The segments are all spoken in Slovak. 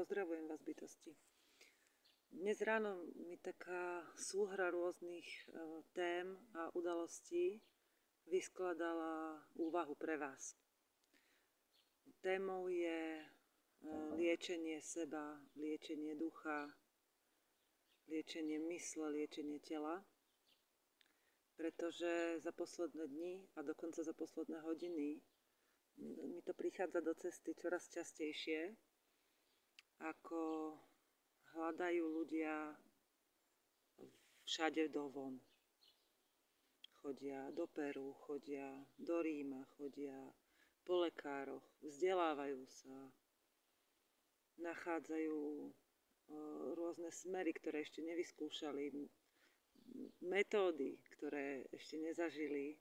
Pozdravujem vás, bytosti. Dnes ráno mi taká súhra rôznych tém a udalostí vyskladala úvahu pre vás. Témou je liečenie seba, liečenie ducha, liečenie mysle, liečenie tela, pretože za posledné dni a dokonca za posledné hodiny mi to prichádza do cesty čoraz častejšie, ako hľadajú ľudia všade dovon. Chodia do Peru, chodia do Ríma, chodia po lekároch, vzdelávajú sa, nachádzajú rôzne smery, ktoré ešte nevyskúšali, metódy, ktoré ešte nezažili.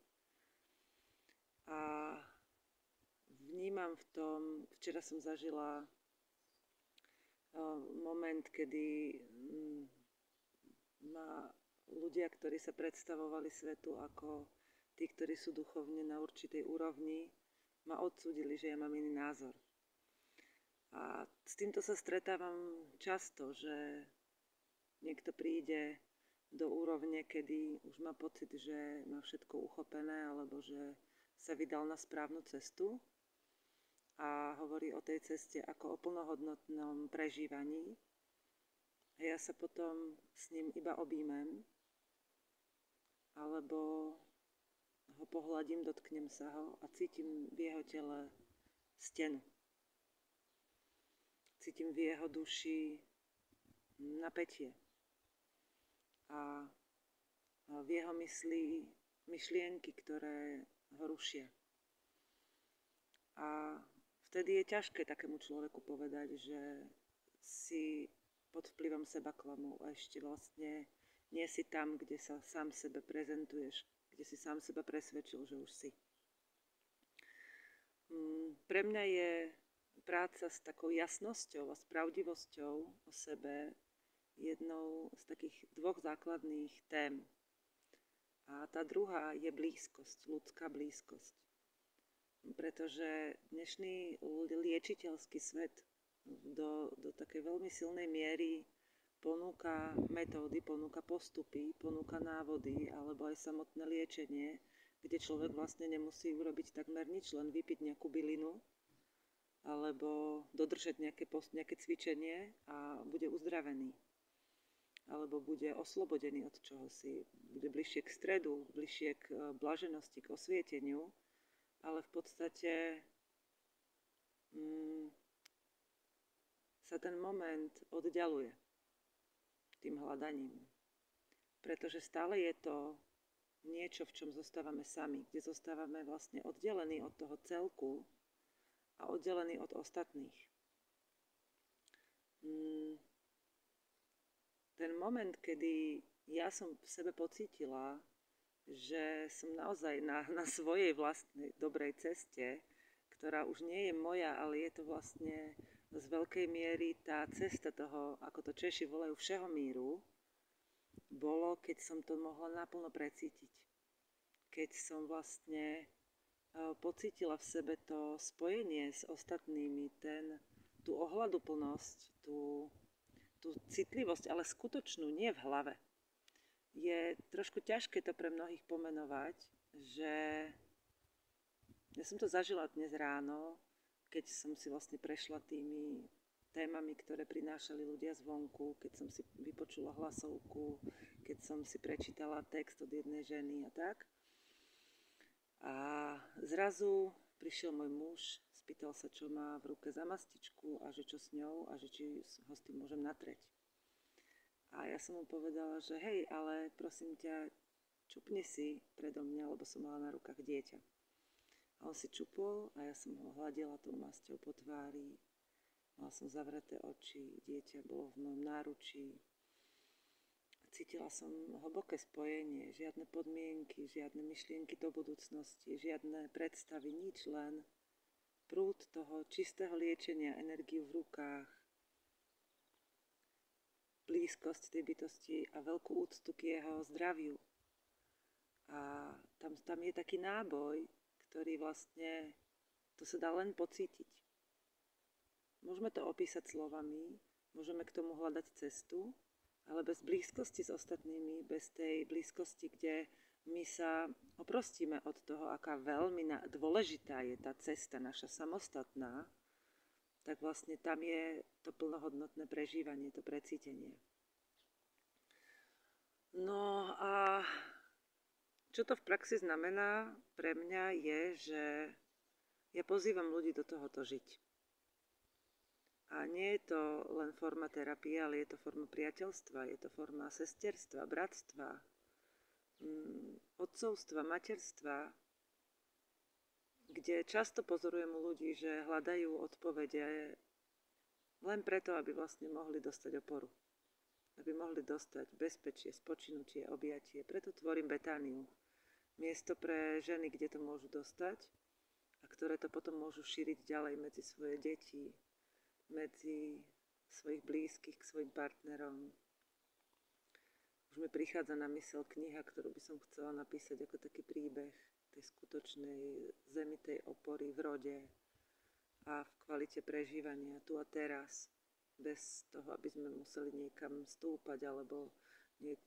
A vnímam v tom, včera som zažila moment, kedy ma ľudia, ktorí sa predstavovali svetu ako tí, ktorí sú duchovne na určitej úrovni, ma odsúdili, že ja mám iný názor. A s týmto sa stretávam často, že niekto príde do úrovne, kedy už má pocit, že má všetko uchopené, alebo že sa vydal na správnu cestu a hovorí o tej ceste ako o plnohodnotnom prežívaní. A ja sa potom s ním iba objímem, alebo ho pohľadím, dotknem sa ho a cítim v jeho tele stenu. Cítim v jeho duši napätie. A v jeho mysli myšlienky, ktoré ho rušia. A vtedy je ťažké takému človeku povedať, že si pod vplyvom sebaklamu a ešte vlastne nie si tam, kde sa sám sebe prezentuješ, kde si sám seba presvedčil, že už si. Pre mňa je práca s takou jasnosťou a s pravdivosťou o sebe jednou z takých dvoch základných tém. A tá druhá je blízkosť, ľudská blízkosť. Pretože dnešný liečiteľský svet do takej veľmi silnej miery ponúka metódy, ponúka postupy, ponúka návody alebo aj samotné liečenie, kde človek vlastne nemusí urobiť takmer nič, len vypiť nejakú bylinu alebo dodržať nejaké cvičenie a bude uzdravený. Alebo bude oslobodený od čohosi, bude bližšie k stredu, bližšie k blaženosti, k osvieteniu, ale v podstate sa ten moment oddialuje tým hľadaním. Pretože stále je to niečo, v čom zostávame sami, kde zostávame vlastne oddelení od toho celku a oddelení od ostatných. Ten moment, kedy ja som v sebe pocítila, že som naozaj na svojej vlastnej dobrej ceste, ktorá už nie je moja, ale je to vlastne z veľkej miery tá cesta toho, ako to Češi volajú, všeho míru, bolo, keď som to mohla naplno precítiť. Keď som vlastne pocítila v sebe to spojenie s ostatnými, tú ohľaduplnosť, tú citlivosť, ale skutočnú, nie v hlave. Je trošku ťažké to pre mnohých pomenovať, že ja som to zažila dnes ráno, keď som si vlastne prešla tými témami, ktoré prinášali ľudia zvonku, keď som si vypočula hlasovku, keď som si prečítala text od jednej ženy a tak. A zrazu prišiel môj muž, spýtal sa, čo má v ruke za mastičku a že čo s ňou a že či ho s tým môžem natrieť. A ja som mu povedala, že hej, ale prosím ťa, čupni si predo mňa, lebo som mala na rukách dieťa. A on si čupol a ja som ho hladila tou masťou po tvári. Mala som zavreté oči, dieťa bolo v mojom náručí. Cítila som hlboké spojenie, žiadne podmienky, žiadne myšlienky do budúcnosti, žiadne predstavy, nič, len prúd toho čistého liečenia, energiu v rukách, blízkosť tej bytosti a veľkú úctu k jeho zdraviu. A tam je taký náboj, ktorý vlastne, to sa dá len pocítiť. Môžeme to opísať slovami, môžeme k tomu hľadať cestu, ale bez blízkosti s ostatnými, bez tej blízkosti, kde my sa oprostíme od toho, aká veľmi dôležitá je tá cesta naša samostatná, tak vlastne tam je to plnohodnotné prežívanie, to precítenie. No a čo to v praxi znamená pre mňa je, že ja pozývam ľudí do tohoto žiť. A nie je to len forma terapie, ale je to forma priateľstva, je to forma sesterstva, bratstva, otcovstva, materstva, kde často pozorujem u ľudí, že hľadajú odpovede len preto, aby vlastne mohli dostať oporu. Aby mohli dostať bezpečie, spočinutie, objatie. Preto tvorím Betániu. Miesto pre ženy, kde to môžu dostať a ktoré to potom môžu šíriť ďalej medzi svoje deti, medzi svojich blízkych, k svojim partnerom. Už mi prichádza na mysel kniha, ktorú by som chcela napísať ako taký príbeh tej skutočnej zemitej opory v rode a v kvalite prežívania tu a teraz, bez toho, aby sme museli niekam stúpať alebo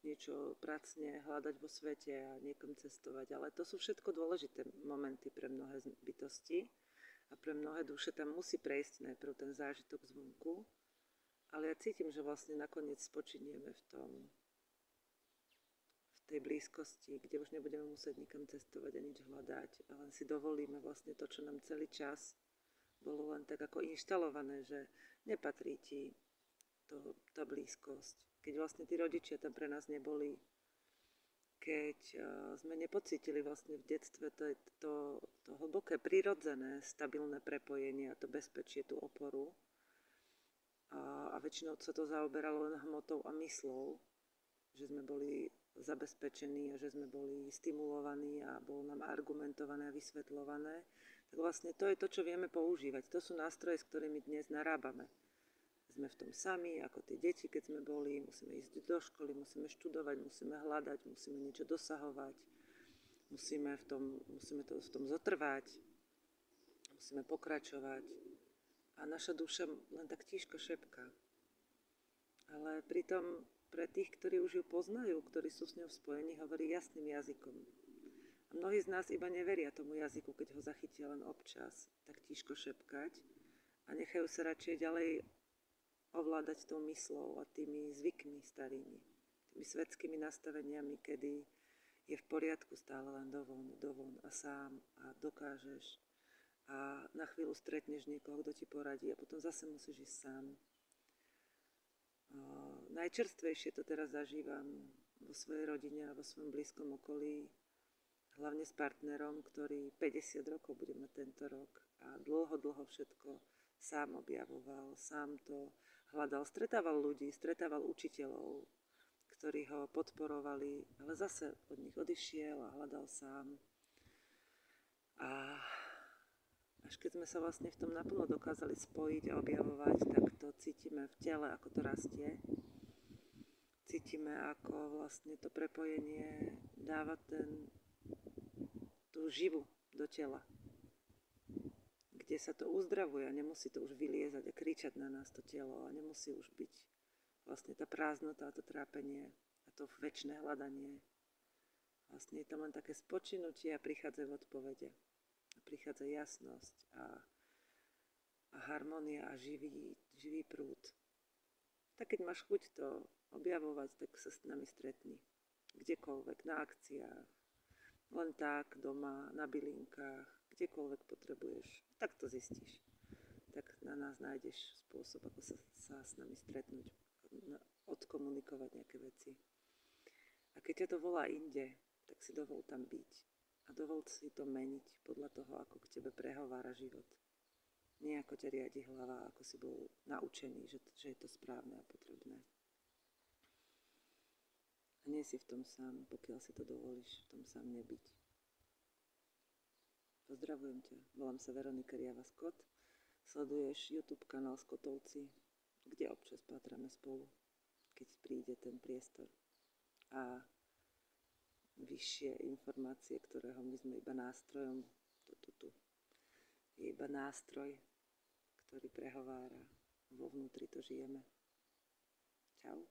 niečo pracne hľadať vo svete a niekam cestovať. Ale to sú všetko dôležité momenty pre mnohé bytosti. A pre mnohé duše tam musí prejsť najprv ten zážitok zvonku, ale ja cítim, že vlastne nakoniec spočinieme v tej blízkosti, kde už nebudeme musieť nikam cestovať a nič hľadať, a len si dovolíme vlastne to, čo nám celý čas bolo len tak ako inštalované, že nepatrí ti tá blízkosť. Keď vlastne tí rodičia tam pre nás neboli, keď sme nepocítili vlastne v detstve to hlboké, prirodzené, stabilné prepojenie a to bezpečie, tú oporu. A väčšinou sa to zaoberalo len hmotou a myslou, že sme boli zabezpečení a že sme boli stimulovaní a bolo nám argumentované a vysvetľované, tak vlastne to je to, čo vieme používať. To sú nástroje, s ktorými dnes narábame. Sme v tom sami, ako tie deti, keď sme boli, musíme ísť do školy, musíme študovať, musíme hľadať, musíme niečo dosahovať, musíme v tom zotrvať, musíme pokračovať. A naša duša len tak tížko šepká. Ale pritom pre tých, ktorí už ju poznajú, ktorí sú s ňou v spojení, hovorí jasným jazykom. A mnohí z nás iba neveria tomu jazyku, keď ho zachytia len občas, tak tížko šepkať a nechajú sa radšej ďalej ovládať tou myslou a tými zvykmi starými, tými svetskými nastaveniami, kedy je v poriadku stále len dovon a sám a dokážeš a na chvíľu stretneš niekoho, kto ti poradí a potom zase musíš ísť sám. Najčerstvejšie to teraz zažívam vo svojej rodine a vo svojom blízkom okolí, hlavne s partnerom, ktorý 50 rokov bude mať tento rok a dlho všetko sám objavoval, sám to hľadal, stretával ľudí, stretával učiteľov, ktorí ho podporovali, ale zase od nich odišiel a hľadal sám. A až keď sme sa vlastne v tom naplno dokázali spojiť a objavovať, tak to cítime v tele, ako to rastie. Cítime, ako vlastne to prepojenie dáva tú živu do tela, kde sa to uzdravuje a nemusí to už vyliezať a kričať na nás to telo a nemusí už byť vlastne tá prázdnota a to trápenie a to večné hľadanie. Vlastne je tam len také spočinutie a prichádzajú odpovede. A prichádza jasnosť a harmónia a živý prúd. Tak keď máš chuť to objavovať, tak sa s nami stretni. Kdekoľvek, na akciách, len tak, doma, na bylinkách, kdekoľvek potrebuješ, tak to zistíš. Tak na nás nájdeš spôsob, ako sa s nami stretnúť, odkomunikovať nejaké veci. A keď ťa to volá inde, tak si dovol tam byť. A dovol si to meniť podľa toho, ako k tebe prehovára život. Nie ako ťa riadi hlava, ako si bol naučený, že je to správne a potrebné. A nie si v tom sám, pokiaľ si to dovolíš, v tom sám nebyť. Pozdravujem ťa, volám sa Veronika Riava Scott, sleduješ YouTube kanál Scottovci, kde občas pátrame spolu, keď príde ten priestor. A vyššie informácie, ktorého my sme iba nástrojom, toto tu je iba nástroj, ktorý prehovára. Vo vnútri to žijeme. Čau.